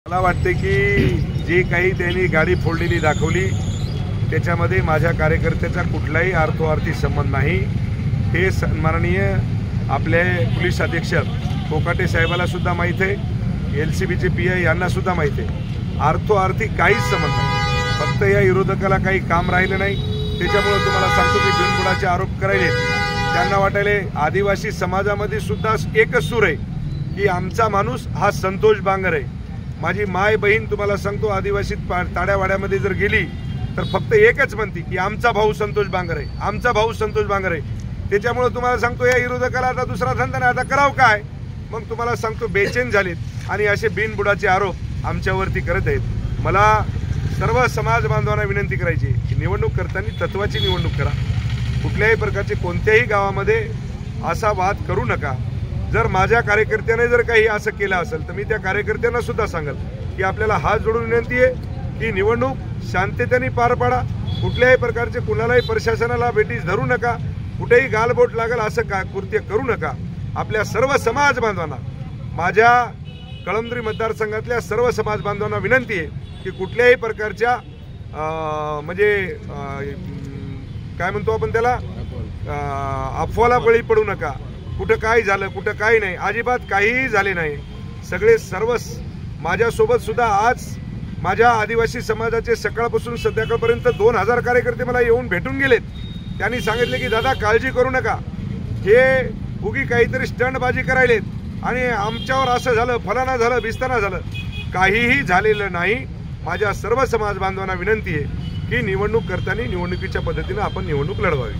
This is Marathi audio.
मला वाटते की जे काही त्यांनी गाडी फोडलेली दाखवली त्याच्यामध्ये माझ्या कार्यकर्त्याचा कुठलाही अर्थार्थी संबंध नाही। हे सन्माननीय आपले पोलीस अधीक्षक कोकाटे साहेबाला सुद्धा माहिती आहे, LCBचे PI यांना सुद्धा माहिती आहे। अर्थार्थी काहीच संबंध नाही, फक्त या विरोधकाला काही काम राहिलं नाही। त्याच्यामुळे तुम्हाला सांगतो की बिनबुडाचे आरोप करायले त्यांना वाटायले आदिवासी समाजामध्ये सुद्धा एकच सूर आहे की आमचा माणूस हा संतोष बांगर आहे। माझी माय बहीण तुम्हाला सांगतो आदिवासी ताड्यावाड्यामध्ये जर गेली तर फक्त एकच म्हणती की आमचा भाऊ संतोष बांगर आहे, आमचा भाऊ संतोष बांगर आहे। त्याच्यामुळे तुम्हाला सांगतो या विरोधकाला आता दुसरा धंदा नाही, आता करावं काय? मग तुम्हाला सांगतो बेचैन झालेत आणि असे बिनबुडाचे आरोप आमच्यावरती करत आहेत। मला सर्व समाज बांधवांना विनंती करायची की निवडणूक करताना तत्वाची निवडणूक करा। कुठल्याही प्रकारचे कोणत्याही गावामध्ये असा वाद करू नका। जर माझ्या कार्यकर्त्याने जर काही असं केलं असेल तर मी त्या कार्यकर्त्यांना सुद्धा सांगेल की आपल्याला हात जोडून विनंती आहे की निवडणूक शांततेने पार पाडा। कुठल्याही प्रकारचे कुणालाही प्रशासनाला भेटीस धरू नका, कुठेही गालबोट लागेल असं कृत्य करू नका। आपल्या सर्व समाज बांधवांना, माझ्या कळमनुरी मतदारसंघातल्या सर्व समाज बांधवांना विनंती आहे की कुठल्याही प्रकारच्या म्हणजे काय म्हणतो आपण त्याला अफवाला बळी पडू नका। कुठं काय झालं कुठं काय नाही, अजिबात काहीही झाले नाही। सगळे सर्व माझ्यासोबत सुद्धा आज माझ्या आदिवासी समाजाचे सकाळपासून संध्याकाळपर्यंत 2000 कार्यकर्ते मला येऊन भेटून गेलेत। त्यांनी सांगितले की दादा काळजी करू नका, हे उगी काहीतरी स्टंटबाजी करायलेत आणि आमच्यावर असं झालं फलाना झालं बिस्ताना झालं, काहीही झालेलं नाही। माझ्या सर्व समाज बांधवांना विनंती आहे की निवडणूक करताना निवडणुकीच्या पद्धतीने आपण निवडणूक लढवावी।